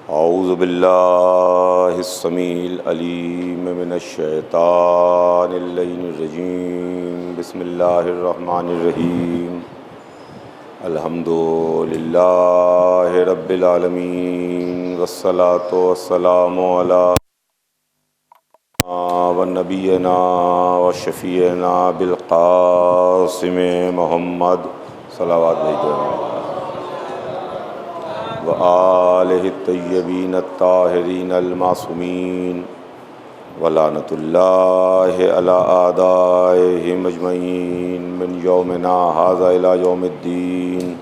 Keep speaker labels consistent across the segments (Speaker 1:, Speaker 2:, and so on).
Speaker 1: اعوذ باللہ السمیع العلیم من الشیطان اللعین الرجیم بسم اللہ الرحمن الرحیم الحمد للہ رب العالمین والصلاة والسلام علی ونبینا وشفیعنا بالقاسم محمد صلوات علیہ وآلہ الطیبین الطاہرین المعصومین ولعنۃ اللہ علی اعدائہم اجمعین من یومنا ھذا الی یوم الدین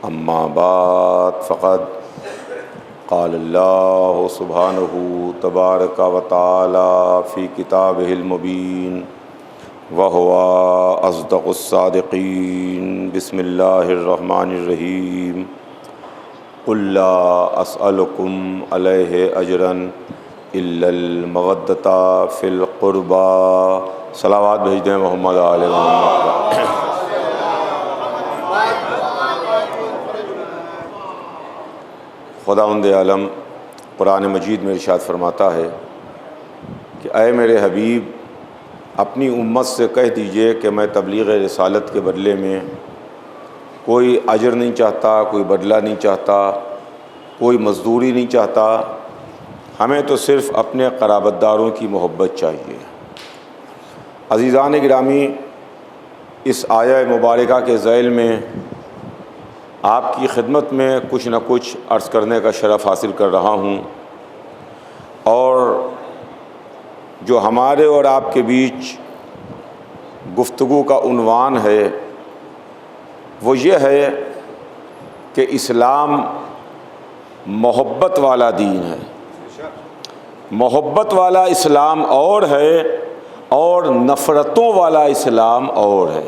Speaker 1: اما بعد فقد قال اللہ سبحانہ تبارک و تعالی فی کتابہ المبین وہو اصدق الصادقین بسم اللہ الرحمن الرحیم قل لا اسألکم علیہ اجرا الا المودۃ فی القربى صلوات بھیج دیں محمد آل محمد۔ خداوند عالم قرآن مجید میں ارشاد فرماتا ہے کہ اے میرے حبیب اپنی امت سے کہہ دیجئے کہ میں تبلیغ رسالت کے بدلے میں کوئی اجر نہیں چاہتا، کوئی بدلہ نہیں چاہتا، کوئی مزدوری نہیں چاہتا، ہمیں تو صرف اپنے قرابت داروں کی محبت چاہیے۔ عزیزان گرامی، اس آیہ مبارکہ کے ذیل میں آپ کی خدمت میں کچھ نہ کچھ عرض کرنے کا شرف حاصل کر رہا ہوں، اور جو ہمارے اور آپ کے بیچ گفتگو کا عنوان ہے وہ یہ ہے کہ اسلام محبت والا دین ہے۔ محبت والا اسلام اور ہے اور نفرتوں والا اسلام اور ہے۔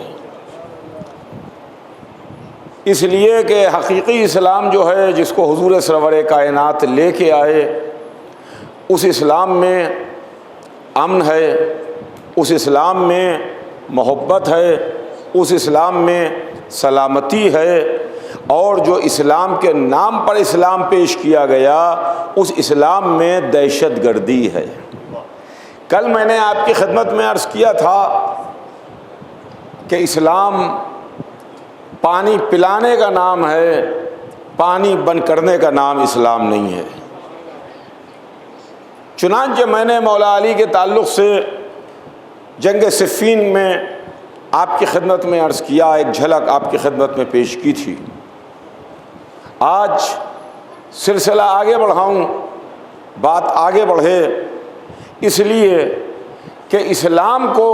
Speaker 1: اس لیے کہ حقیقی اسلام جو ہے جس کو حضور سرور کائنات لے کے آئے، اس اسلام میں امن ہے، اس اسلام میں محبت ہے، اس اسلام میں سلامتی ہے، اور جو اسلام کے نام پر اسلام پیش کیا گیا اس اسلام میں دہشت گردی ہے۔ کل میں نے آپ کی خدمت میں عرض کیا تھا کہ اسلام پانی پلانے کا نام ہے، پانی بند کرنے کا نام اسلام نہیں ہے۔ چنانچہ میں نے مولا علی کے تعلق سے جنگ صفین میں آپ کی خدمت میں عرض کیا، ایک جھلک آپ کی خدمت میں پیش کی تھی۔ آج سلسلہ آگے بڑھاؤں، بات آگے بڑھے، اس لیے کہ اسلام کو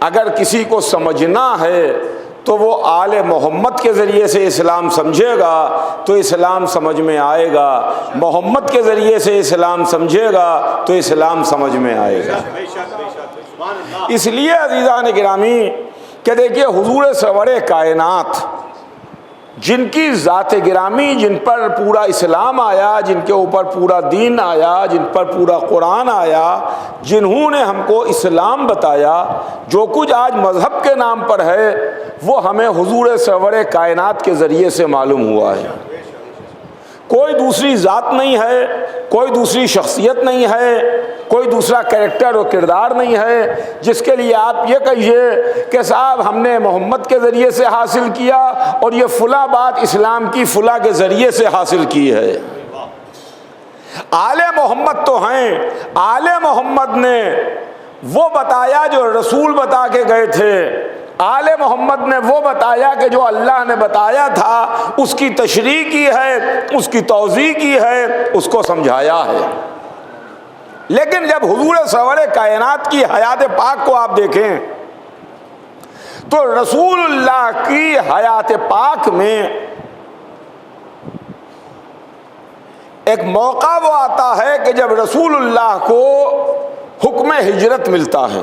Speaker 1: اگر کسی کو سمجھنا ہے تو وہ آل محمد کے ذریعے سے اسلام سمجھے گا تو اسلام سمجھ میں آئے گا، محمد کے ذریعے سے اسلام سمجھے گا تو اسلام سمجھ میں آئے گا۔ اس لیے عزیزان گرامی کہ دیکھیے حضور سرور کائنات جن کی ذات گرامی، جن پر پورا اسلام آیا، جن کے اوپر پورا دین آیا، جن پر پورا قرآن آیا، جنہوں نے ہم کو اسلام بتایا، جو کچھ آج مذہب کے نام پر ہے وہ ہمیں حضور سرور کائنات کے ذریعے سے معلوم ہوا ہے۔ کوئی دوسری ذات نہیں ہے، کوئی دوسری شخصیت نہیں ہے، کوئی دوسرا کریکٹر و کردار نہیں ہے جس کے لیے آپ یہ کہیے کہ صاحب ہم نے محمد کے ذریعے سے حاصل کیا اور یہ فلاں بات اسلام کی فلاں کے ذریعے سے حاصل کی ہے۔ آل محمد تو ہیں، آل محمد نے وہ بتایا جو رسول بتا کے گئے تھے، آل محمد نے وہ بتایا کہ جو اللہ نے بتایا تھا اس کی تشریح کی ہے، اس کی توضیح کی ہے، اس کو سمجھایا ہے۔ لیکن جب حضور سرور کائنات کی حیات پاک کو آپ دیکھیں تو رسول اللہ کی حیات پاک میں ایک موقع وہ آتا ہے کہ جب رسول اللہ کو حکم ہجرت ملتا ہے،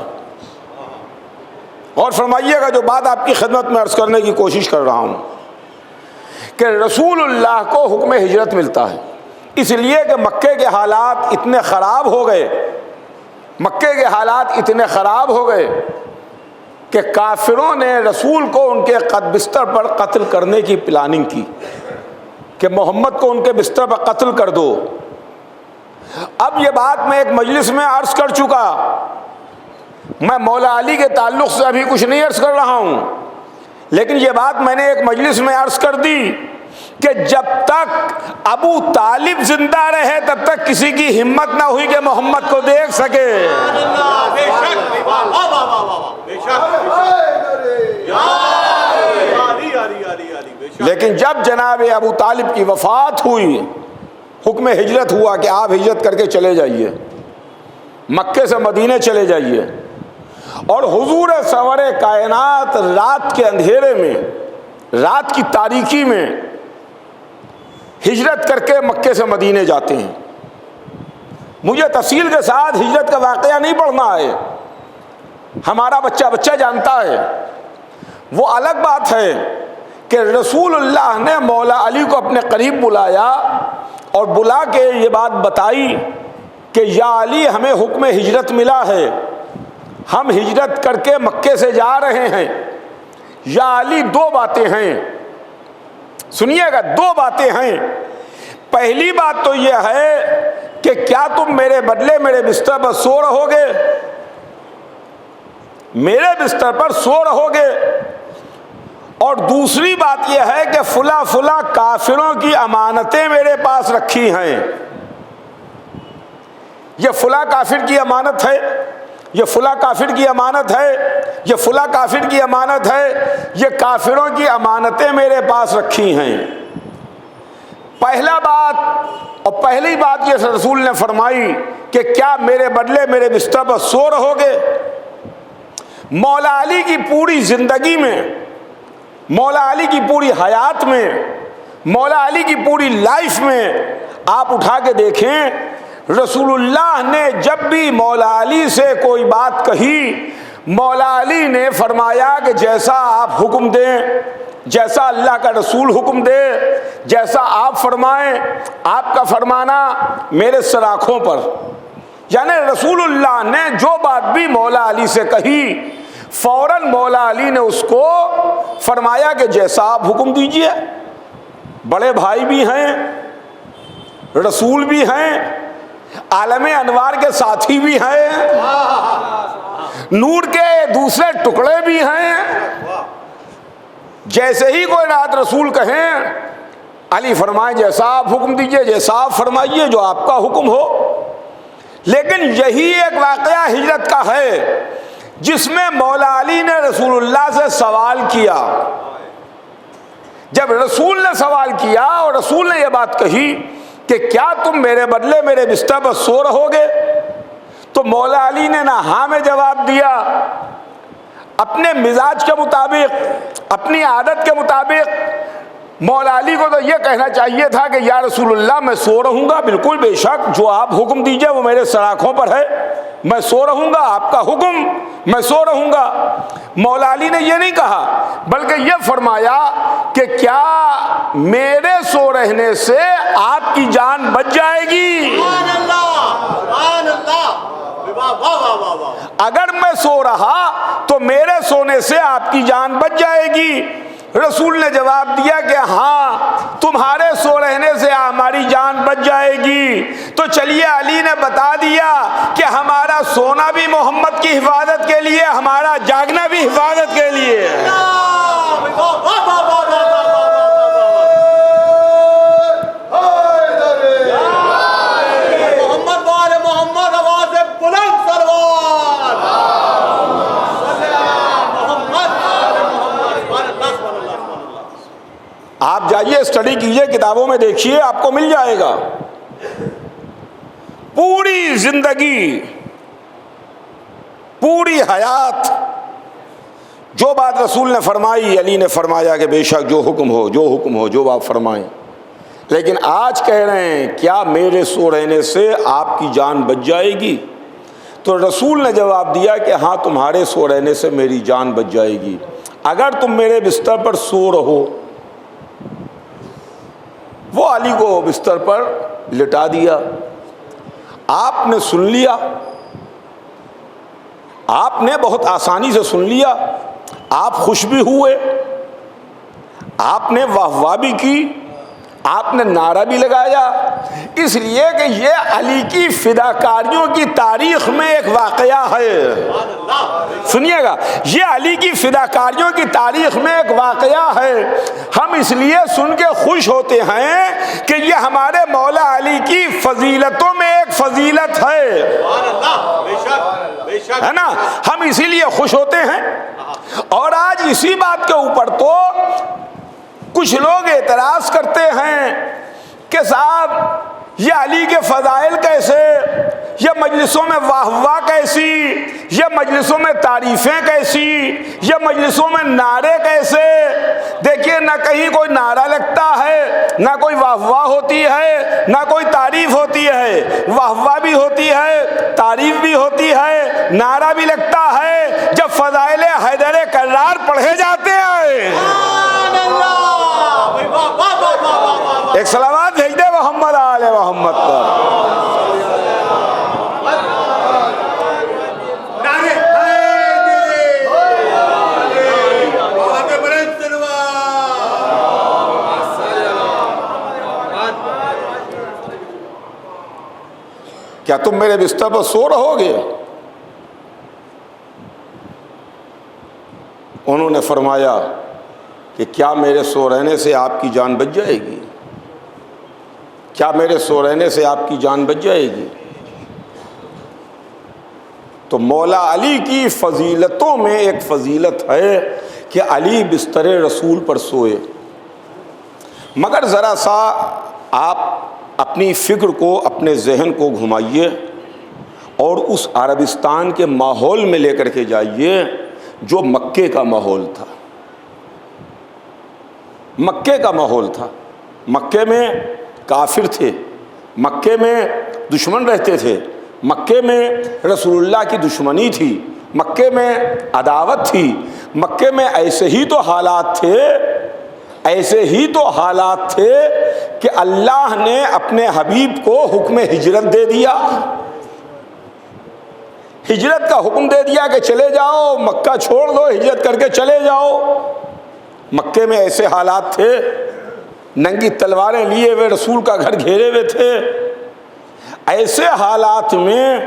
Speaker 1: اور فرمائیے گا جو بات آپ کی خدمت میں عرض کرنے کی کوشش کر رہا ہوں کہ رسول اللہ کو حکم ہجرت ملتا ہے، اس لیے کہ مکے کے حالات اتنے خراب ہو گئے، مکے کے حالات اتنے خراب ہو گئے کہ کافروں نے رسول کو ان کے بستر پر قتل کرنے کی پلاننگ کی۔ کہ محمد کو ان کے بستر پر قتل کر دو۔ اب یہ بات میں ایک مجلس میں عرض کر چکا، میں مولا علی کے تعلق سے ابھی کچھ نہیں عرض کر رہا ہوں، لیکن یہ بات میں نے ایک مجلس میں عرض کر دی کہ جب تک ابو طالب زندہ رہے تب تک کسی کی ہمت نہ ہوئی کہ محمد کو دیکھ سکے۔ لیکن جب جناب ابو طالب کی وفات ہوئی، حکم ہجرت ہوا کہ آپ ہجرت کر کے چلے جائیے، مکے سے مدینے چلے جائیے، اور حضور سرور کائنات رات کے اندھیرے میں، رات کی تاریکی میں ہجرت کر کے مکے سے مدینے جاتے ہیں۔ مجھے تفصیل کے ساتھ ہجرت کا واقعہ نہیں پڑھنا ہے، ہمارا بچہ بچہ جانتا ہے۔ وہ الگ بات ہے کہ رسول اللہ نے مولا علی کو اپنے قریب بلایا اور بلا کے یہ بات بتائی کہ یا علی ہمیں حکم ہجرت ملا ہے، ہم ہجرت کر کے مکے سے جا رہے ہیں۔ یا علی دو باتیں ہیں، سنیے گا، دو باتیں ہیں۔ پہلی بات تو یہ ہے کہ کیا تم میرے بدلے میرے بستر پر سو رہو گے، میرے بستر پر سو رہو گے؟ اور دوسری بات یہ ہے کہ فلاں فلاں کافروں کی امانتیں میرے پاس رکھی ہیں، یہ فلاں کافر کی امانت ہے، یہ فلاں کافر کی امانت ہے، یہ فلاں کافر کی امانت ہے، یہ کافروں کی امانتیں میرے پاس رکھی ہیں۔ پہلا بات اور پہلی بات یہ رسول نے فرمائی کہ کیا میرے بدلے میرے بستر پر سو رہو گے؟ مولا علی کی پوری زندگی میں، مولا علی کی پوری حیات میں، مولا علی کی پوری لائف میں آپ اٹھا کے دیکھیں، رسول اللہ نے جب بھی مولا علی سے کوئی بات کہی، مولا علی نے فرمایا کہ جیسا آپ حکم دیں، جیسا اللہ کا رسول حکم دے، جیسا آپ فرمائیں، آپ کا فرمانا میرے سراخوں پر۔ یعنی رسول اللہ نے جو بات بھی مولا علی سے کہی، فوراً مولا علی نے اس کو فرمایا کہ جیسا آپ حکم دیجئے۔ بڑے بھائی بھی ہیں، رسول بھی ہیں، عالم انوار کے ساتھی بھی ہیں، نور کے دوسرے ٹکڑے بھی ہیں۔ جیسے ہی کوئی رات رسول کہیں، علی فرمائے جیسا آپ حکم دیجئے، جیسا آپ فرمائیے، جو آپ کا حکم ہو۔ لیکن یہی ایک واقعہ ہجرت کا ہے جس میں مولا علی نے رسول اللہ سے سوال کیا۔ جب رسول نے سوال کیا اور رسول نے یہ بات کہی کہ کیا تم میرے بدلے میرے بستر پر سو رہو گے، تو مولا علی نے نہ ہاں میں جواب دیا، اپنے مزاج کے مطابق، اپنی عادت کے مطابق مولا علی کو تو یہ کہنا چاہیے تھا کہ یا رسول اللہ میں سو رہوں گا، بالکل بے شک جو آپ حکم دیجئے وہ میرے سراخوں پر ہے، میں سو رہوں گا، آپ کا حکم میں سو رہوں گا۔ مولا علی نے یہ نہیں کہا، بلکہ یہ فرمایا کہ کیا میرے سو رہنے سے آپ کی جان بچ جائے گی؟ اگر میں سو رہا تو میرے سونے سے آپ کی جان بچ جائے گی۔ رسول نے جواب دیا کہ ہاں تمہارے سو رہنے سے ہماری جان بچ جائے گی۔ تو چلیے علی نے بتا دیا کہ ہمارا سونا بھی محمد کی حفاظت کے لیے، ہمارا جاگنا بھی حفاظت کے لیے۔ آپ جائیے اسٹڈی کیجئے، کتابوں میں دیکھیے، آپ کو مل جائے گا۔ پوری زندگی، پوری حیات جو بات رسول نے فرمائی، علی نے فرمایا کہ بے شک جو حکم ہو، جو حکم ہو، جو آپ فرمائیں۔ لیکن آج کہہ رہے ہیں کیا میرے سو رہنے سے آپ کی جان بچ جائے گی؟ تو رسول نے جواب دیا کہ ہاں تمہارے سو رہنے سے میری جان بچ جائے گی اگر تم میرے بستر پر سو رہو۔ وہ علی کو بستر پر لٹا دیا، آپ نے سن لیا، آپ نے بہت آسانی سے سن لیا، آپ خوش بھی ہوئے، آپ نے واہ واہ بھی کی، آپ نے نعرہ بھی لگایا، اس لیے کہ یہ علی کی فداکاریوں کی تاریخ میں ایک واقعہ ہے۔ سنیے گا، یہ علی کی فداکاریوں کی تاریخ میں ایک واقعہ ہے۔ ہم اس لیے سن کے خوش ہوتے ہیں کہ یہ ہمارے مولا علی کی فضیلتوں میں ایک فضیلت ہے، ہے نا، ہم اسی لیے خوش ہوتے ہیں۔ اور آج اسی بات کے اوپر تو کچھ لوگ اعتراض کرتے ہیں کہ صاحب یہ علی کے فضائل کیسے، یہ مجلسوں میں واہ واہ کیسی، یہ مجلسوں میں تعریفیں کیسی، یہ مجلسوں میں نعرے کیسے۔ دیکھیے، نہ کہیں کوئی نعرہ لگتا ہے، نہ کوئی واہ واہ ہوتی ہے، نہ کوئی تعریف ہوتی ہے۔ واہ واہ بھی ہوتی ہے، تعریف بھی ہوتی ہے، نعرہ بھی لگتا ہے جب فضائل حیدر کرار پڑھے جاتے ہیں۔ ایک سلامات بھیج دے محمد آل محمد پر۔ کیا تم میرے بستر پر سو رہو گے؟ انہوں نے فرمایا کہ کیا میرے سو رہنے سے آپ کی جان بچ جائے گی؟ کیا میرے سو رہنے سے آپ کی جان بچ جائے گی؟ تو مولا علی کی فضیلتوں میں ایک فضیلت ہے کہ علی بستر رسول پر سوئے۔ مگر ذرا سا آپ اپنی فکر کو، اپنے ذہن کو گھمائیے اور اس عربستان کے ماحول میں لے کر کے جائیے جو مکے کا ماحول تھا۔ مکے کا ماحول تھا، مکے میں کافر تھے، مکے میں دشمن رہتے تھے، مکے میں رسول اللہ کی دشمنی تھی، مکے میں عداوت تھی، مکے میں ایسے ہی تو حالات تھے، ایسے ہی تو حالات تھے کہ اللہ نے اپنے حبیب کو حکم ہجرت دے دیا، ہجرت کا حکم دے دیا کہ چلے جاؤ، مکہ چھوڑ دو، ہجرت کر کے چلے جاؤ۔ مکے میں ایسے حالات تھے، ننگی تلواریں لیے ہوئے رسول کا گھر گھیرے ہوئے تھے۔ ایسے حالات میں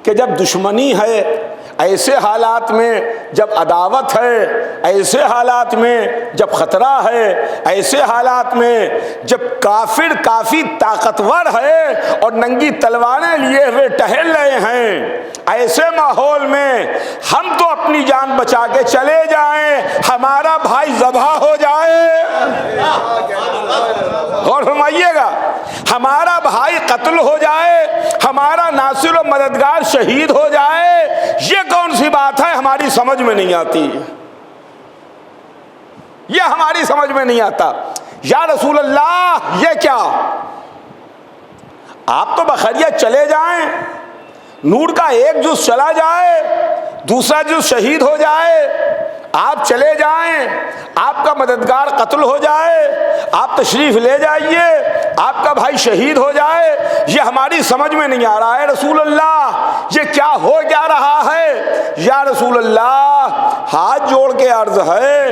Speaker 1: کہ جب دشمنی ہے، ایسے حالات میں جب عداوت ہے، ایسے حالات میں جب خطرہ ہے، ایسے حالات میں جب کافر کافی طاقتور ہے اور ننگی تلواریں لیے ہوئے ٹہل رہے ہیں، ایسے ماحول میں ہم تو اپنی جان بچا کے چلے جائیں، ہمارا بھائی ذبح ہو جائے، غور فرمائیے گا، ہمارا بھائی قتل ہو جائے، ہمارا ناصر و مددگار شہید ہو جائے، یہ کون سی بات ہے؟ ہماری سمجھ میں نہیں آتی، یہ ہماری سمجھ میں نہیں آتا۔ یا رسول اللہ، یہ کیا؟ آپ تو بخیریت چلے جائیں، نور کا ایک جز چلا جائے، دوسرا جز شہید ہو جائے، آپ چلے جائیں، آپ کا مددگار قتل ہو جائے، آپ تشریف لے جائیے، آپ کا بھائی شہید ہو جائے، یہ ہماری سمجھ میں نہیں آ رہا ہے رسول اللہ، یہ کیا ہو کیا رہا ہے؟ یا رسول اللہ، ہاتھ جوڑ کے عرض ہے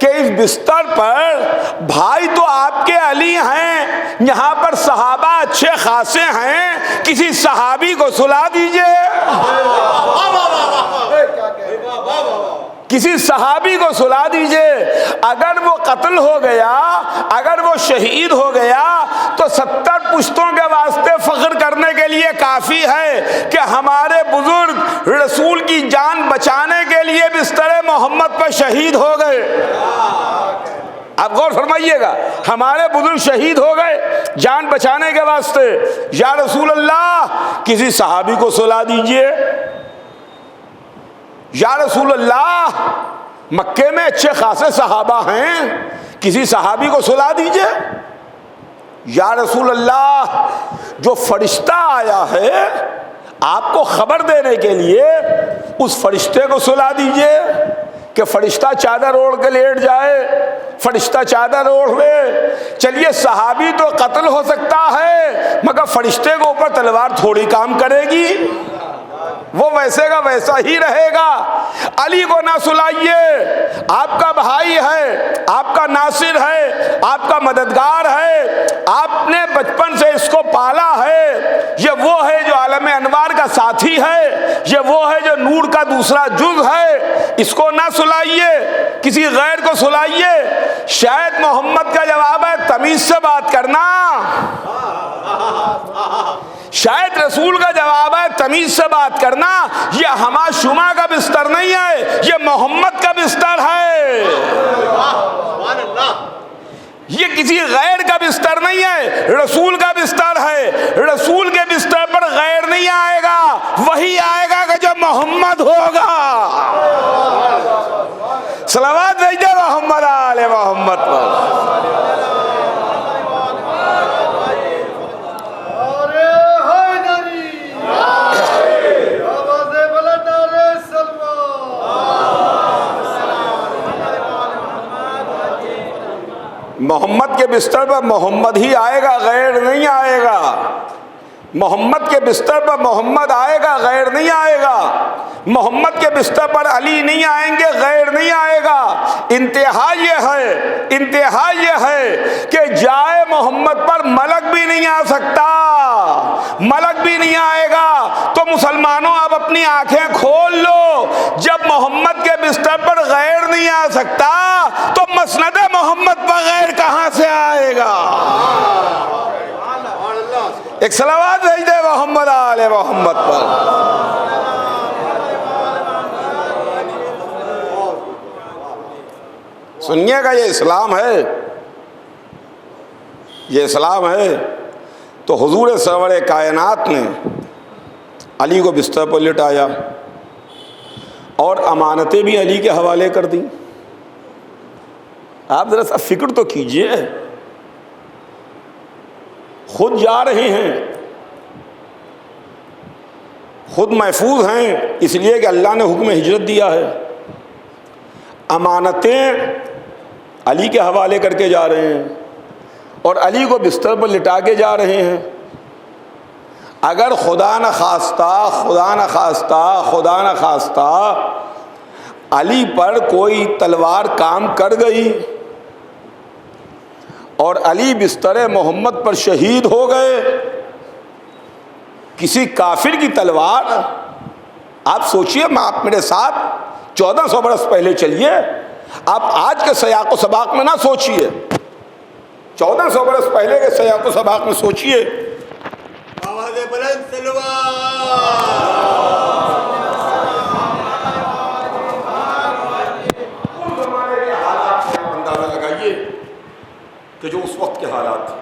Speaker 1: کہ اس بستر پر بھائی تو آپ کے علی ہیں، یہاں پر صحابہ اچھے خاصے ہیں، کسی صحابی کو سلا دیجئے، کسی صحابی کو سلا دیجئے۔ اگر وہ قتل ہو گیا، اگر وہ شہید ہو گیا تو 70 پشتوں کے واسطے فخر کرنے کے لیے کافی ہے کہ ہمارے بزرگ رسول کی جان بچانے کے لیے بستر محمد پر شہید ہو گئے۔ آپ غور فرمائیے گا، ہمارے بزرگ شہید ہو گئے جان بچانے کے واسطے۔ یا رسول اللہ، کسی صحابی کو سلا دیجئے۔ یا رسول اللہ، مکے میں اچھے خاصے صحابہ ہیں، کسی صحابی کو سلا دیجئے۔ یا رسول اللہ، جو فرشتہ آیا ہے آپ کو خبر دینے کے لیے، اس فرشتے کو سلا دیجئے کہ فرشتہ چادر اوڑھ کے لیٹ جائے، فرشتہ چادر اوڑھ لے۔ چلیے، صحابی تو قتل ہو سکتا ہے مگر فرشتے کے اوپر تلوار تھوڑی کام کرے گی۔ وہ ویسے کا ویسا ہی رہے گا۔ علی کو نہ سلائیے، آپ کا بھائی ہے، آپ کا ناصر ہے، آپ کا مددگار ہے، آپ نے بچپن سے اس کو پالا ہے، یہ وہ ہے جو عالم انوار کا ساتھی ہے، یہ وہ ہے جو نور کا دوسرا جز ہے، اس کو نہ سلائیے، کسی غیر کو سلائیے۔ شاید محمد کا جواب ہے تمیز سے بات کرنا، شاید رسول کا جواب ہے تمیز سے بات کرنا۔ یہ ہما شما کا بستر نہیں ہے، یہ محمد کا بستر ہے، یہ کسی غیر کا بستر نہیں ہے، رسول کا بستر ہے۔ رسول کے بستر پر غیر نہیں آئے گا، وہی آئے گا کہ جو محمد ہوگا۔ صلوات بھیجے محمد آل محمد پر۔ محمد کے بستر پر محمد ہی آئے گا، غیر نہیں آئے گا۔ محمد کے بستر پر محمد آئے گا، غیر نہیں آئے گا۔ محمد کے بستر پر علی نہیں آئیں گے، غیر نہیں آئے گا۔ انتہا یہ ہے کہ جائے محمد پر ملک بھی نہیں آ سکتا، ملک بھی نہیں آئے گا۔ تو مسلمانوں اب اپنی آنکھیں کھول لو، جب محمد کے بستر پر غیر نہیں آ سکتا تو مسند محمد پر غیر کہاں سے آئے گا؟ ایک صلوات بھیج دے محمد آل محمد پر۔ سنیے گا، یہ اسلام ہے، یہ اسلام ہے۔ تو حضور سرور کائنات نے علی کو بستر پر لٹایا اور امانتیں بھی علی کے حوالے کر دیں۔ آپ ذرا سا فکر تو کیجئے، خود جا رہے ہیں، خود محفوظ ہیں اس لیے کہ اللہ نے حکم ہجرت دیا ہے، امانتیں علی کے حوالے کر کے جا رہے ہیں اور علی کو بستر پر لٹا کے جا رہے ہیں۔ اگر خدا نہ خواستہ علی پر کوئی تلوار کام کر گئی اور علی بستر محمد پر شہید ہو گئے، کسی کافر کی تلوار، آپ سوچئے، آپ میرے ساتھ 1400 برس پہلے چلیے، آپ آج کے سیاق و سباق میں نہ سوچئے، 1400 برس پہلے کے سیاق و سباق میں سوچئے۔
Speaker 2: آواز بلند سلوات۔
Speaker 1: اندازہ لگائیے کہ جو اس وقت کے حالات تھے۔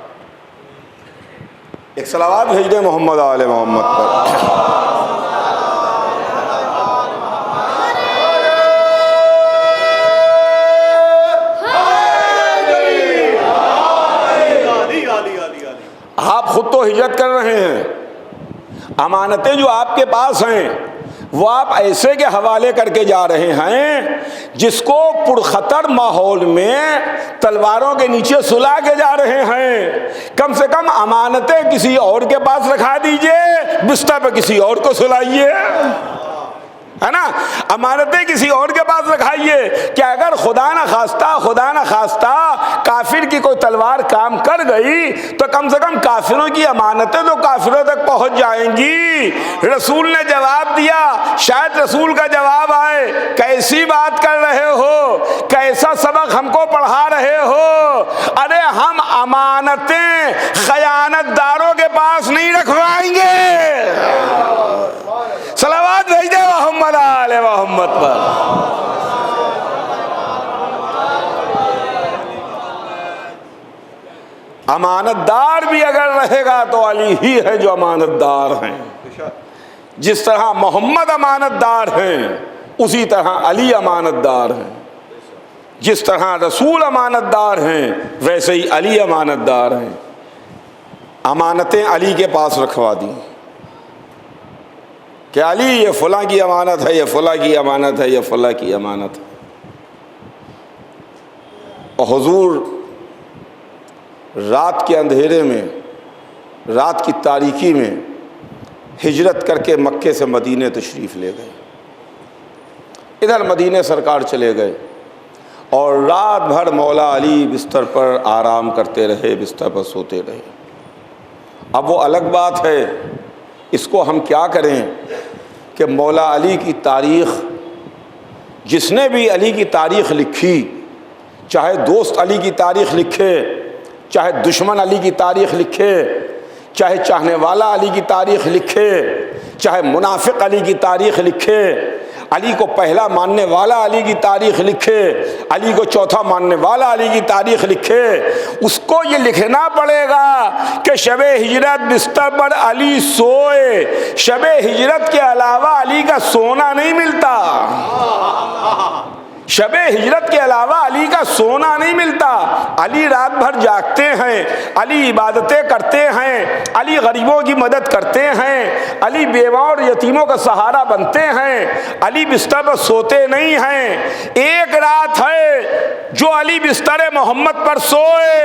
Speaker 1: ایک صلوات بھیج دیں محمد آل محمد پر۔ آپ خود تو ہجرت کر رہے ہیں، امانتیں جو آپ کے پاس ہیں وہ آپ ایسے کے حوالے کر کے جا رہے ہیں جس کو پرخطر ماحول میں تلواروں کے نیچے سلا کے جا رہے ہیں۔ کم سے کم امانتیں کسی اور کے پاس رکھا دیجئے، بستر پہ کسی اور کو سلائیے، ہے نا، امانتیں کسی اور کے پاس رکھائیے کہ اگر خدا نہ خواستہ کافر کی کوئی تلوار کام کر گئی تو کم سے کم کافروں کی امانتیں تو کافروں تک پہنچ جائیں گی۔ رسول نے جواب دیا، شاید رسول کا جواب آئے، کیسی بات کر رہے ہو، کیسا سبق ہم کو پڑھا رہے ہو؟ ارے ہم امانتیں خیانت داروں کے پاس نہیں رکھوائیں گے۔ صلوات بھیج دے محمد آل محمد پر۔ امانت دار بھی اگر رہے گا تو علی ہی ہے جو امانت دار ہیں۔ جس طرح محمد امانت دار ہیں اسی طرح علی امانت دار ہیں، جس طرح رسول امانت دار ہیں ویسے ہی علی امانت دار ہیں۔ امانتیں علی کے پاس رکھوا دی کہ علی یہ فلاں کی امانت ہے، یہ فلاں کی امانت ہے، یہ فلاں کی امانت ہے۔ اور حضور رات کے اندھیرے میں، رات کی تاریکی میں ہجرت کر کے مکے سے مدینے تشریف لے گئے. ادھر مدینے سرکار چلے گئے اور رات بھر مولا علی بستر پر آرام کرتے رہے، بستر پر سوتے رہے. اب وہ الگ بات ہے، اس کو ہم کیا کریں کہ مولا علی کی تاریخ، جس نے بھی علی کی تاریخ لکھی، چاہے دوست علی کی تاریخ لکھے، چاہے دشمن علی کی تاریخ لکھے، چاہے چاہنے والا علی کی تاریخ لکھے، چاہے منافق علی کی تاریخ لکھے، علی کو پہلا ماننے والا علی کی تاریخ لکھے، علی کو چوتھا ماننے والا علی کی تاریخ لکھے، اس کو یہ لکھنا پڑے گا کہ شب ہجرت بستر پر علی سوئے. شب ہجرت کے علاوہ علی کا سونا نہیں ملتا. شب ہجرت کے علاوہ علی کا سونا نہیں ملتا. علی رات بھر جاگتے ہیں، علی عبادتیں کرتے ہیں، علی غریبوں کی مدد کرتے ہیں، علی بیواؤں اور یتیموں کا سہارا بنتے ہیں، علی بستر پر سوتے نہیں ہیں. ایک رات ہے جو علی بستر محمد پر سوئے،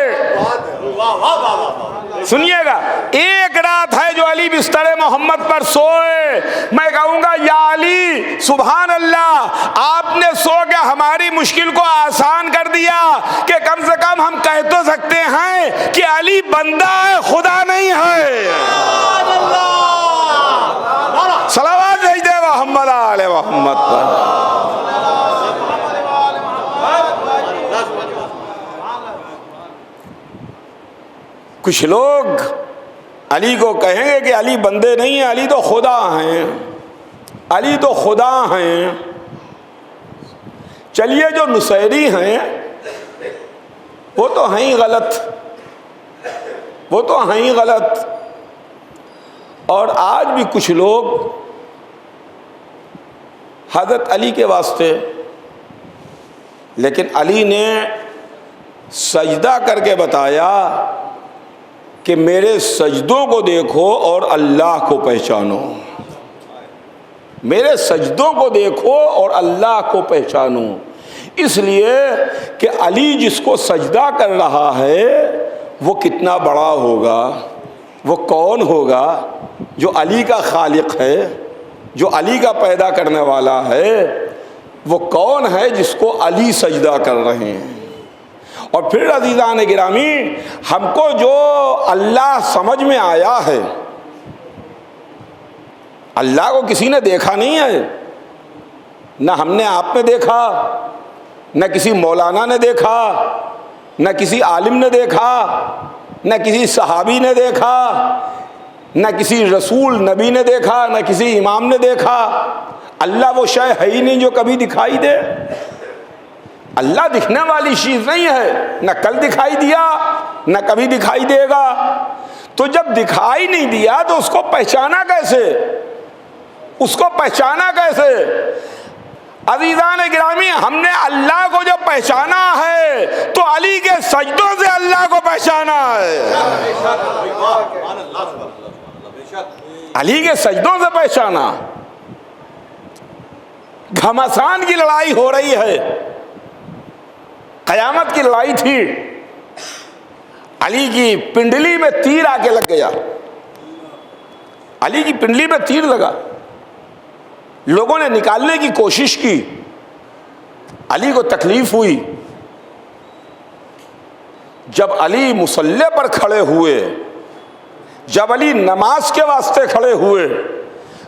Speaker 1: سنیے گا، ایک رات ہے جو علی بستر محمد پر سوئے. میں کہوں گا یا علی سبحان اللہ، آپ نے سو کے ہماری مشکل کو آسان کر دیا کہ کم سے کم ہم کہہ تو سکتے ہیں کہ علی بندہ ہے، خدا نہیں ہے. صلوات بھیج دے محمد آل محمد پر. کچھ لوگ علی کو کہیں گے کہ علی بندے نہیں ہیں، علی تو خدا ہیں، علی تو خدا ہیں. چلیے جو نصیری ہیں وہ تو ہیں ہی غلط، وہ تو ہیں ہی غلط. اور آج بھی کچھ لوگ حضرت علی کے واسطے، لیکن علی نے سجدہ کر کے بتایا کہ میرے سجدوں کو دیکھو اور اللہ کو پہچانو. میرے سجدوں کو دیکھو اور اللہ کو پہچانو. اس لیے کہ علی جس کو سجدہ کر رہا ہے وہ کتنا بڑا ہوگا، وہ کون ہوگا جو علی کا خالق ہے، جو علی کا پیدا کرنے والا ہے. وہ کون ہے جس کو علی سجدہ کر رہے ہیں. اور پھر عزیزان گرامی، ہم کو جو اللہ سمجھ میں آیا ہے، اللہ کو کسی نے دیکھا نہیں ہے، نہ ہم نے آپ نے دیکھا، نہ کسی مولانا نے دیکھا، نہ کسی عالم نے دیکھا، نہ کسی صحابی نے دیکھا، نہ کسی رسول نبی نے دیکھا، نہ کسی امام نے دیکھا. اللہ وہ شے ہے ہی نہیں جو کبھی دکھائی دے. اللہ دکھنے والی چیز نہیں ہے، نہ کل دکھائی دیا نہ کبھی دکھائی دے گا. تو جب دکھائی نہیں دیا تو اس کو پہچانا کیسے؟ اس کو پہچانا کیسے؟ عزیزان گرامی، ہم نے اللہ کو جب پہچانا ہے تو علی کے سجدوں سے اللہ کو پہچانا ہے. علی کے سجدوں سے پہچانا. گھمسان کی لڑائی ہو رہی ہے، قیامت کی لڑائی تھی. علی کی پنڈلی میں تیر آ کے لگ گیا. علی کی پنڈلی میں تیر لگا. لوگوں نے نکالنے کی کوشش کی، علی کو تکلیف ہوئی. جب علی مصلی پر کھڑے ہوئے، جب علی نماز کے واسطے کھڑے ہوئے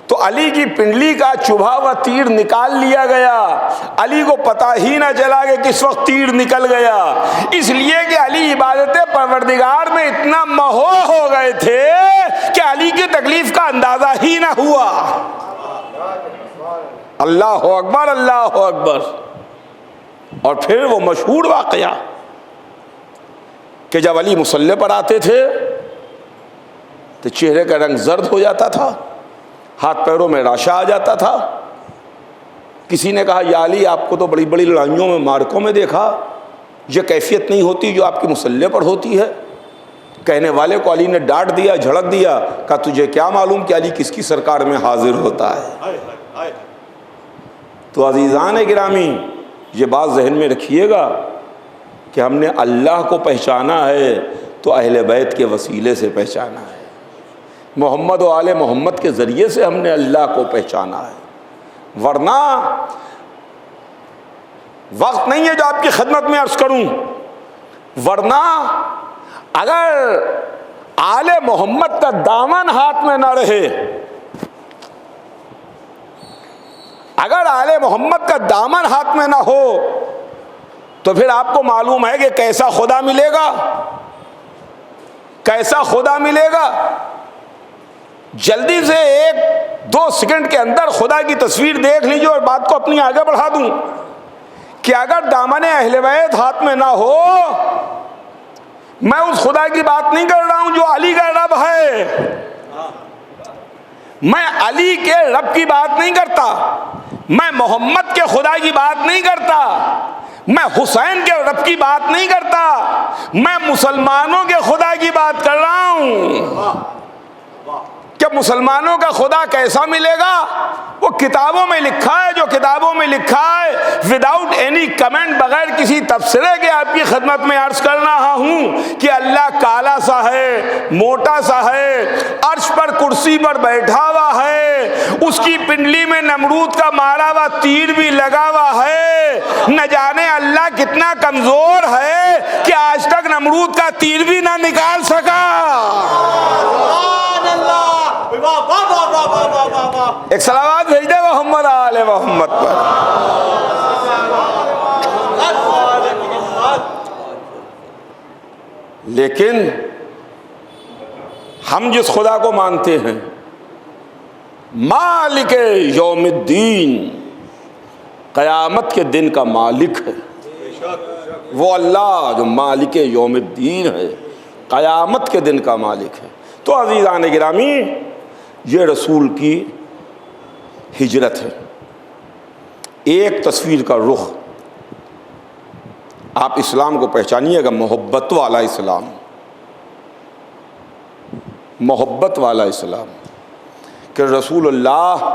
Speaker 1: تو علی کی پنڈلی کا چبھا ہوا تیر نکال لیا گیا. علی کو پتہ ہی نہ چلا کہ کس وقت تیر نکل گیا، اس لیے کہ علی عبادت پروردگار میں اتنا مہو ہو گئے تھے کہ علی کی تکلیف کا اندازہ ہی نہ ہوا. اللہ اکبر، اللہ اکبر. اور پھر وہ مشہور واقعہ کہ جب علی مصلی پر آتے تھے تو چہرے کا رنگ زرد ہو جاتا تھا، ہاتھ پیروں میں راشا آ جاتا تھا. کسی نے کہا یا علی، آپ کو تو بڑی بڑی لڑائیوں میں، مارکوں میں دیکھا، یہ کیفیت نہیں ہوتی جو آپ کی مصلی پر ہوتی ہے. کہنے والے کو علی نے ڈانٹ دیا، جھڑک دیا، کہا تجھے کیا معلوم کہ علی کس کی سرکار میں حاضر ہوتا ہے. تو عزیزان گرامی، یہ بات ذہن میں رکھیے گا کہ ہم نے اللہ کو پہچانا ہے تو اہل بیت کے وسیلے سے پہچانا ہے. محمد و آل محمد کے ذریعے سے ہم نے اللہ کو پہچانا ہے، ورنہ وقت نہیں ہے جو آپ کی خدمت میں عرض کروں، ورنہ اگر آل محمد کا دامن ہاتھ میں نہ رہے، اگر آل محمد کا دامن ہاتھ میں نہ ہو تو پھر آپ کو معلوم ہے کہ کیسا خدا ملے گا، کیسا خدا ملے گا۔ جلدی سے 1-2 سیکنڈ کے اندر خدا کی تصویر دیکھ لیجیے اور بات کو اپنی آگے بڑھا دوں کہ اگر دامن اہل بیت ہاتھ میں نہ ہو، میں اس خدا کی بات نہیں کر رہا ہوں جو علی کا رب ہے، میں علی کے رب کی بات نہیں کرتا، میں محمد کے خدا کی بات نہیں کرتا، میں حسین کے رب کی بات نہیں کرتا، میں مسلمانوں کے خدا کی بات کر رہا ہوں کہ مسلمانوں کا خدا کیسا ملے گا۔ وہ کتابوں میں لکھا ہے، جو کتابوں میں لکھا ہے وداؤٹ اینی کمنٹ، بغیر کسی تبصرے کے آپ کی خدمت میں عرض کر رہا ہوں کہ اللہ کالا سا ہے، موٹا سا ہے، عرش پر کرسی پر بیٹھا ہوا ہے، اس کی پنڈلی میں نمرود کا مارا ہوا تیر بھی لگا ہوا ہے، نہ جانے اللہ کتنا کمزور ہے کہ آج تک نمرود کا تیر بھی نہ نکال سکا۔ ایک صلوات بھیج دے محمد آل محمد پر۔ لیکن ہم جس خدا کو مانتے ہیں مالک یوم الدین، قیامت کے دن کا مالک ہے وہ اللہ جو مالک یوم الدین ہے، قیامت کے دن کا مالک ہے۔ تو عزیزان گرامی، یہ رسول کی ہجرت ہے، ایک تصویر کا رخ۔ آپ اسلام کو پہچانیے گا، محبت والا اسلام، محبت والا اسلام، کہ رسول اللہ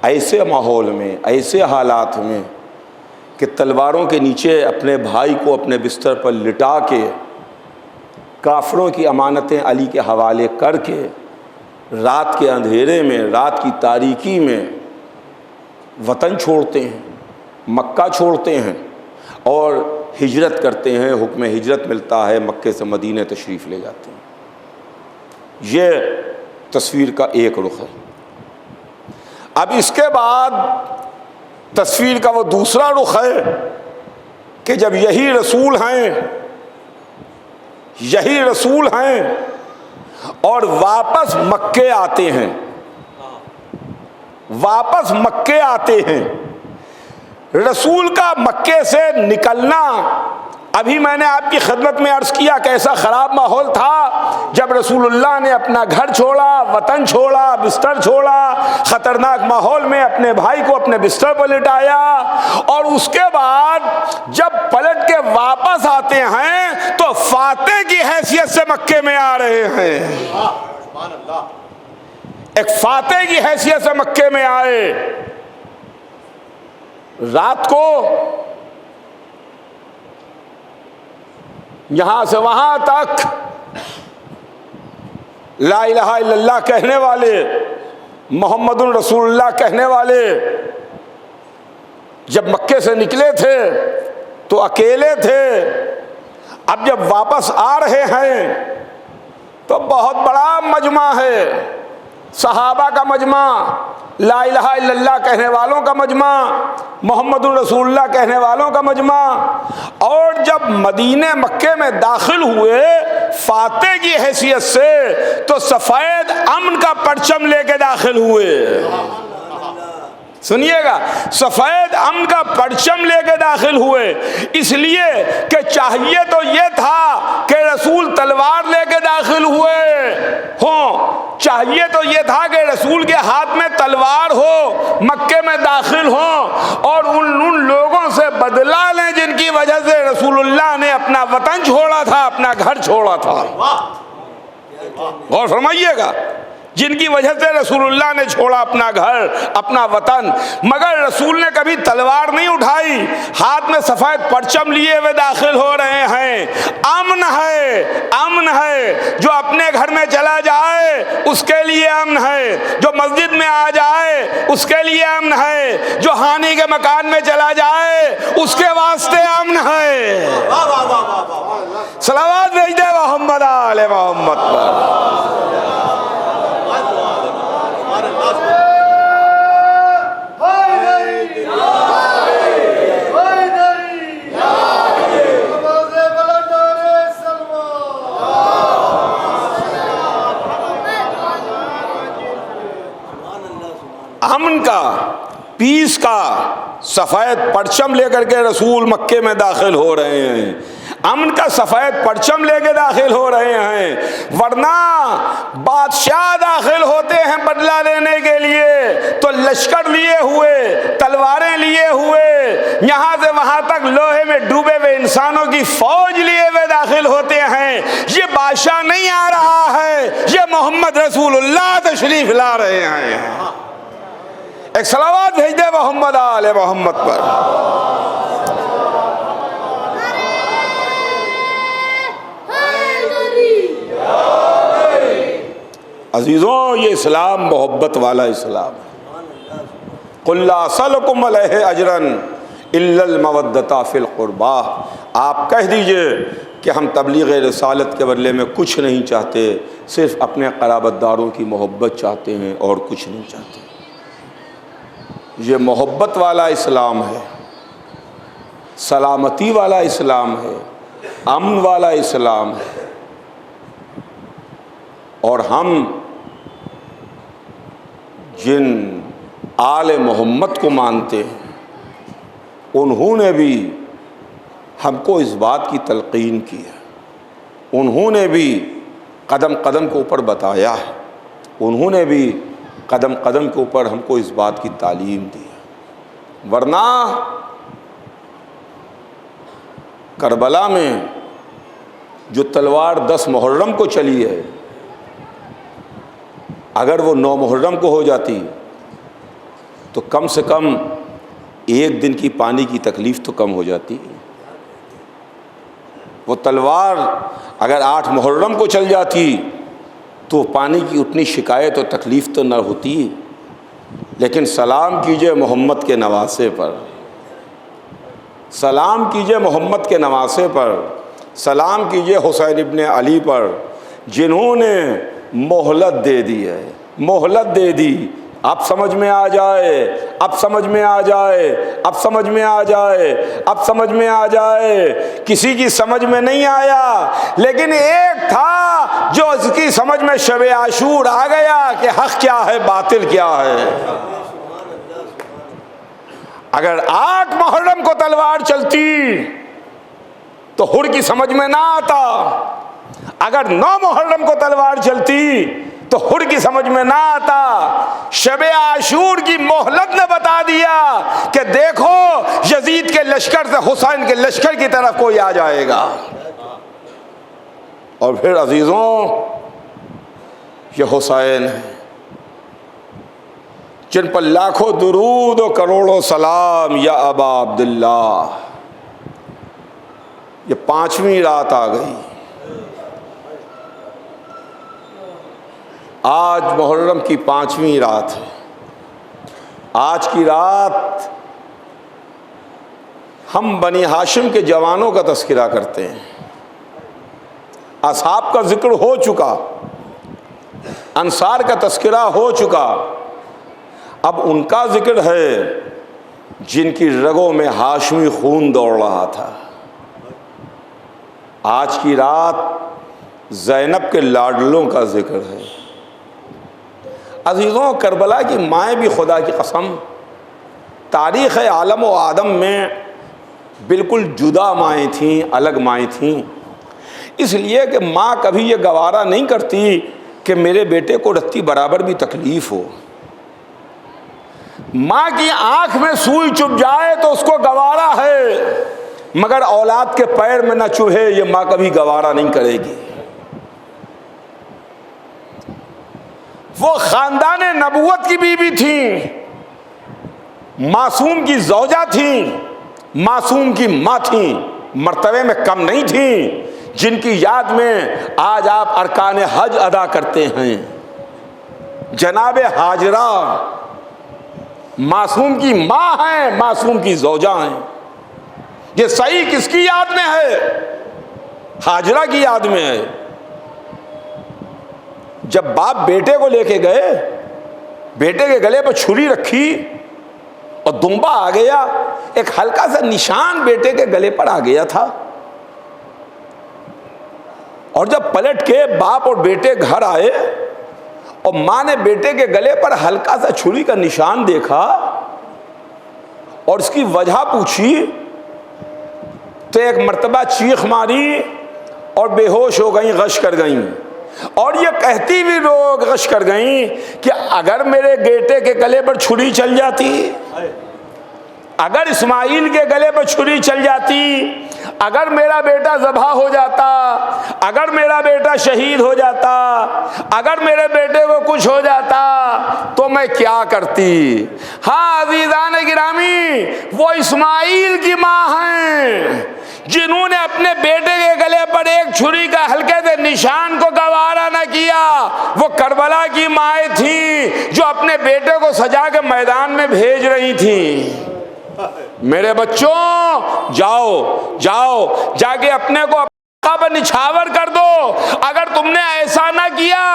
Speaker 1: ایسے ماحول میں، ایسے حالات میں کہ تلواروں کے نیچے اپنے بھائی کو اپنے بستر پر لٹا کے، کافروں کی امانتیں علی کے حوالے کر کے، رات کے اندھیرے میں، رات کی تاریکی میں وطن چھوڑتے ہیں، مکہ چھوڑتے ہیں اور ہجرت کرتے ہیں، حکم ہجرت ملتا ہے، مکے سے مدینہ تشریف لے جاتے ہیں۔ یہ تصویر کا ایک رخ ہے۔ اب اس کے بعد تصویر کا وہ دوسرا رخ ہے کہ جب یہی رسول ہیں، یہی رسول ہیں اور واپس مکے آتے ہیں، واپس مکے آتے ہیں، رسول کا مکے سے نکلنا، ابھی میں نے آپ کی خدمت میں عرض کیا کیسا خراب ماحول تھا جب رسول اللہ نے اپنا گھر چھوڑا، وطن چھوڑا، بستر چھوڑا، خطرناک ماحول میں اپنے بھائی کو اپنے بستر پر لٹایا، اور اس کے بعد جب پلٹ کے واپس آتے ہیں تو فاتح کی حیثیت سے مکے میں آ رہے ہیں، ایک فاتح کی حیثیت سے مکے میں آئے۔ رات کو یہاں سے وہاں تک لا الہ الا اللہ کہنے والے، محمد رسول اللہ کہنے والے جب مکے سے نکلے تھے تو اکیلے تھے، اب جب واپس آ رہے ہیں تو بہت بڑا مجمع ہے، صحابہ کا مجمع، لا الہ الا اللہ کہنے والوں کا مجمع، محمد رسول اللہ کہنے والوں کا مجمع، اور جب مدینہ مکے میں داخل ہوئے فاتح کی حیثیت سے تو سفید امن کا پرچم لے کے داخل ہوئے۔ سنیے گا، سفید امن کا پرچم لے کے داخل ہوئے، اس لیے کہ چاہیے تو یہ تھا کہ رسول تلوار لے کے داخل ہوئے ہوں، چاہیے تو یہ تھا کہ رسول کے ہاتھ میں تلوار ہو، مکے میں داخل ہوں اور ان لوگوں سے بدلہ لیں جن کی وجہ سے رسول اللہ نے اپنا وطن چھوڑا تھا، اپنا گھر چھوڑا تھا۔ غور فرمائیے گا، جن کی وجہ سے رسول اللہ نے چھوڑا اپنا گھر اپنا وطن، مگر رسول نے کبھی تلوار نہیں اٹھائی، ہاتھ میں سفید پرچم لیے ہوئے داخل ہو رہے ہیں۔ امن ہے، امن ہے، جو اپنے گھر میں چلا جائے اس کے لیے امن ہے، جو مسجد میں آ جائے اس کے لیے امن ہے، جو ہانی کے مکان میں چلا جائے اس کے واسطے امن ہے۔ صلوات بھیج دے محمد آل محمد پر۔ امن کا، پیس کا سفید پرچم لے کر کے رسول مکے میں داخل ہو رہے ہیں، امن کا سفید پرچم لے کے داخل ہو رہے ہیں، ورنہ بادشاہ داخل ہوتے ہیں بدلہ لینے کے لیے تو لشکر لیے ہوئے، تلواریں لیے ہوئے، یہاں سے وہاں تک لوہے میں ڈوبے ہوئے انسانوں کی فوج لیے ہوئے داخل ہوتے ہیں۔ یہ بادشاہ نہیں آ رہا ہے، یہ محمد رسول اللہ تشریف لا رہے ہیں۔ ایک صلوات بھیج دے محمد آل محمد پر۔ عزیزوں، یہ اسلام محبت والا اسلام ہے۔ قُلْ لَا أَسْأَلُكُمْ عَلَيْهِ أَجْرًا إِلَّا الْمَوَدَّةَ فِي الْقُرْبَى، آپ کہہ دیجئے کہ ہم تبلیغ رسالت کے بدلے میں کچھ نہیں چاہتے، صرف اپنے قرابت داروں کی محبت چاہتے ہیں اور کچھ نہیں چاہتے۔ یہ محبت والا اسلام ہے، سلامتی والا اسلام ہے، امن والا اسلام ہے، اور ہم جن آل محمد کو مانتے ہیں انہوں نے بھی ہم کو اس بات کی تلقین کی ہے، انہوں نے بھی قدم قدم کے اوپر بتایا ہے، انہوں نے بھی قدم قدم کے اوپر ہم کو اس بات کی تعلیم دی ہے۔ ورنہ کربلا میں جو تلوار 10 محرم کو چلی ہے، اگر وہ 9 محرم کو ہو جاتی تو کم سے کم 1 دن کی پانی کی تکلیف تو کم ہو جاتی۔ وہ تلوار اگر 8 محرم کو چل جاتی تو پانی کی اتنی شکایت اور تکلیف تو نہ ہوتی۔ لیکن سلام کیجئے محمد کے نواسے پر، سلام کیجئے محمد کے نواسے پر، سلام کیجئے حسین ابن علی پر، جنہوں نے مہلت دے دی ہے، مہلت دے دی۔ اب سمجھ میں آ جائے، اب سمجھ میں آ جائے، اب سمجھ میں آ جائے، اب سمجھ میں آ جائے۔ کسی کی سمجھ میں نہیں آیا، لیکن ایک تھا جو اس کی سمجھ میں شب عاشور آ گیا کہ حق کیا ہے باطل کیا ہے۔ اگر 8 محرم کو تلوار چلتی تو حر کی سمجھ میں نہ آتا، اگر 9 محرم کو تلوار چلتی تو حر کی سمجھ میں نہ آتا۔ شب عاشور کی مہلت نے بتا دیا کہ دیکھو یزید کے لشکر سے حسین کے لشکر کی طرف کوئی آ جائے گا۔ اور پھر عزیزوں، یہ حسین ہے جن پر لاکھوں درود و کروڑوں سلام یا ابا عبداللہ۔ یہ 5ویں رات آ گئی، آج محرم کی 5ویں رات ہے۔ آج کی رات ہم بنی ہاشم کے جوانوں کا تذکرہ کرتے ہیں۔ اصحاب کا ذکر ہو چکا، انصار کا تذکرہ ہو چکا، اب ان کا ذکر ہے جن کی رگوں میں ہاشمی خون دوڑ رہا تھا۔ آج کی رات زینب کے لاڈلوں کا ذکر ہے۔ عزیزوں، کربلا کی مائیں بھی خدا کی قسم تاریخ عالم و آدم میں بالکل جدا مائیں تھیں، الگ مائیں تھیں، اس لیے کہ ماں کبھی یہ گوارا نہیں کرتی کہ میرے بیٹے کو رتی برابر بھی تکلیف ہو۔ ماں کی آنکھ میں سوئی چبھ جائے تو اس کو گوارا ہے، مگر اولاد کے پیر میں نہ چبھے یہ ماں کبھی گوارا نہیں کرے گی۔ وہ خاندان نبوت کی بیوی تھیں، معصوم کی زوجہ تھیں، معصوم کی ماں تھیں، مرتبے میں کم نہیں تھیں، جن کی یاد میں آج آپ ارکان حج ادا کرتے ہیں۔ جناب ہاجرہ معصوم کی ماں ہیں، معصوم کی زوجہ ہیں۔ یہ صحیح کس کی یاد میں ہے؟ ہاجرہ کی یاد میں ہے۔ جب باپ بیٹے کو لے کے گئے، بیٹے کے گلے پر چھری رکھی اور دمبا آ گیا، ایک ہلکا سا نشان بیٹے کے گلے پر آ گیا تھا، اور جب پلٹ کے باپ اور بیٹے گھر آئے اور ماں نے بیٹے کے گلے پر ہلکا سا چھری کا نشان دیکھا اور اس کی وجہ پوچھی تو ایک مرتبہ چیخ ماری اور بے ہوش ہو گئیں، غش کر گئیں، اور یہ کہتی بھی لوگ غش کر گئیں کہ اگر میرے بیٹے کے گلے پر چھری چل جاتی، اگر اسماعیل کے گلے پر چھری چل جاتی، اگر میرا بیٹا ذبح ہو جاتا، اگر میرا بیٹا شہید ہو جاتا، اگر میرے بیٹے کو کچھ ہو جاتا تو میں کیا کرتی۔ ہاں عزیزان گرامی، وہ اسماعیل کی ماں ہیں جنہوں نے اپنے بیٹے کے گلے پر ایک چھری کا ہلکے سے نشان کو گوارا نہ کیا۔ وہ کربلا کی مائیں تھیں جو اپنے بیٹے کو سجا کے میدان میں بھیج رہی تھیں۔ میرے بچوں، جاؤ جا کے اپنے کو آقا پر نچھاور کر دو۔ اگر تم نے ایسا نہ کیا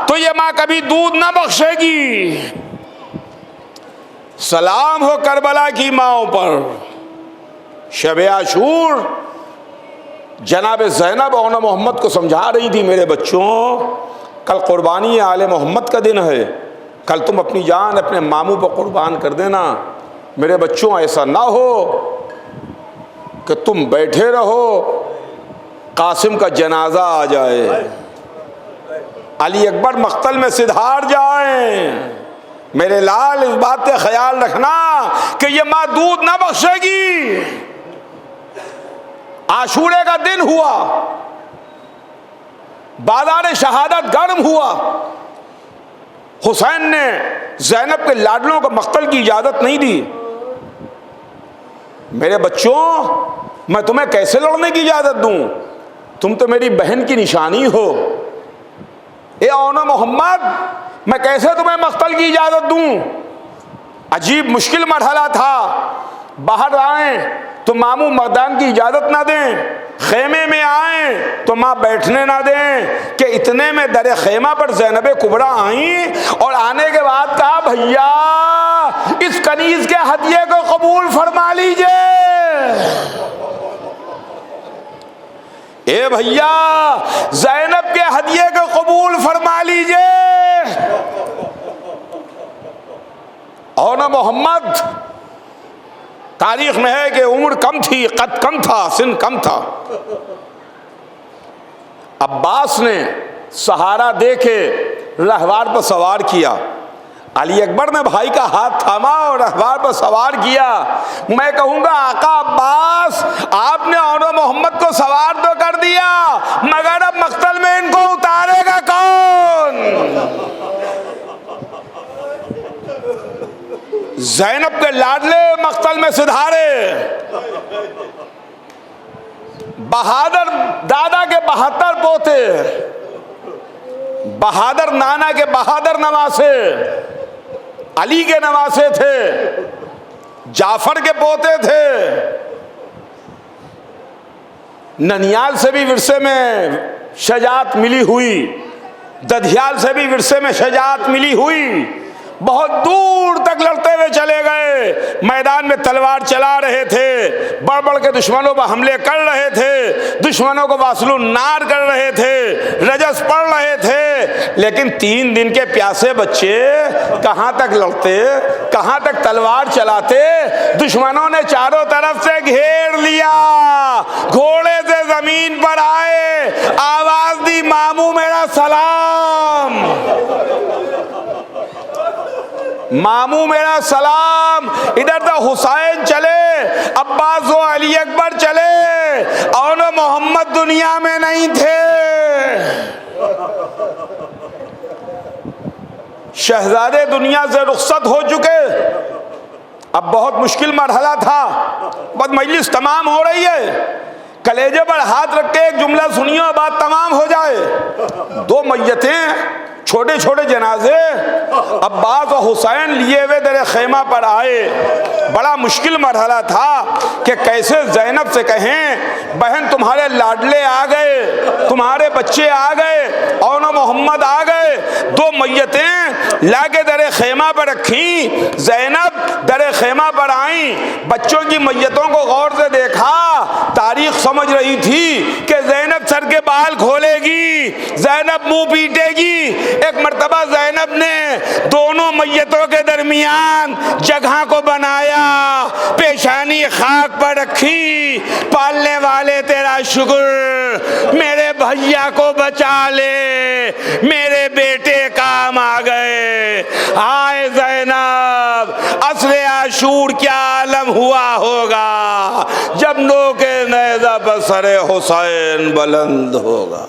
Speaker 1: تو یہ ماں کبھی دودھ نہ بخشے گی۔ سلام ہو کربلا کی ماؤں پر۔ شب عاشور جناب زینب اونا محمد کو سمجھا رہی تھی، میرے بچوں کل قربانی آل محمد کا دن ہے، کل تم اپنی جان اپنے ماموں پر قربان کر دینا۔ میرے بچوں ایسا نہ ہو کہ تم بیٹھے رہو، قاسم کا جنازہ آ جائے، علی اکبر مقتل میں سدھار جائیں۔ میرے لال اس بات کا خیال رکھنا کہ یہ ماں دودھ نہ بخشے گی۔ عاشورے کا دن ہوا، بازار شہادت گرم ہوا، حسین نے زینب کے لاڈلوں کو مقتل کی اجازت نہیں دی۔ میرے بچوں، میں تمہیں کیسے لڑنے کی اجازت دوں؟ تم تو میری بہن کی نشانی ہو۔ اے اونا محمد، میں کیسے تمہیں مقتل کی اجازت دوں؟ عجیب مشکل مرحلہ تھا۔ باہر آئیں تو ماموں مردان کی اجازت نہ دیں، خیمے میں آئیں تو ماں بیٹھنے نہ دیں، کہ اتنے میں در خیمہ پر زینب کبریٰ آئیں اور آنے کے بعد کہا، بھیا اس کنیز کے ہدیے کو قبول فرما لیجئے۔ اے بھیا زینب کے ہدیے کو قبول فرما لیجئے۔ اونا محمد، تاریخ میں ہے کہ عمر کم تھی، قد کم تھا، سن کم تھا۔ عباس نے سہارا دے کے رہوار پر سوار کیا، علی اکبر نے بھائی کا ہاتھ تھاما اور رہوار پر سوار کیا۔ میں کہوں گا آقا عباس، آپ نے اونا محمد کو سوار تو کر دیا، مگر اب مقتل میں ان کو اتارے گا کون؟ زینب کے لاڈلے مقتل میں سدھارے، بہادر دادا کے 72 پوتے، بہادر نانا کے بہادر نواسے، علی کے نواسے تھے، جعفر کے پوتے تھے۔ ننیال سے بھی ورثے میں شجاعت ملی ہوئی، ددھیال سے بھی ورثے میں شجاعت ملی ہوئی۔ بہت دور تک لڑتے ہوئے چلے گئے، میدان میں تلوار چلا رہے تھے، بڑھ بڑھ کے دشمنوں پر حملے کر رہے تھے، دشمنوں کو واصل النار کر رہے تھے، رجس پڑھ رہے تھے، لیکن 3 دن کے پیاسے بچے کہاں تک لڑتے، کہاں تک تلوار چلاتے؟ دشمنوں نے چاروں طرف سے گھیر لیا، گھوڑے سے زمین پر آئے، آواز دی، ماموں میرا سلام، ماموں میرا سلام۔ ادھر تو حسین چلے، عباس و علی اکبر چلے، اور محمد دنیا میں نہیں تھے۔ شہزادے دنیا سے رخصت ہو چکے، اب بہت مشکل مرحلہ تھا، بس مجلس تمام ہو رہی ہے، کلیجے پر ہاتھ رکھ کے ایک جملہ سنیے اور بات تمام ہو جائے۔ دو میتیں، چھوٹے چھوٹے جنازے، عباس و حسین لیے ہوئے در خیمہ پر آئے۔ بڑا مشکل مرحلہ تھا کہ کیسے زینب سے کہیں بہن تمہارے لاڈلے آ گئے، تمہارے بچے آ گئے، اور محمد آ گئے۔ دو میتیں لا کے در خیمہ پر رکھیں، زینب در خیمہ پر آئیں، بچوں کی میتوں کو غور سے دیکھا، تاریخ سمجھ رہی تھی کہ زینب سر کے بال کھولے گی، زینب منہ پیٹے گی۔ ایک مرتبہ زینب نے دونوں میتوں کے درمیان جگہ کو بنایا، پیشانی خاک پر رکھی، پالنے والے تیرا شکر، میرے بھیا کو بچا لے، میرے بیٹے کام آ گئے۔ آئے زینب، عصر عاشور کیا عالم ہوا ہوگا جب نوک نیزہ پر سر حسین بلند ہوگا۔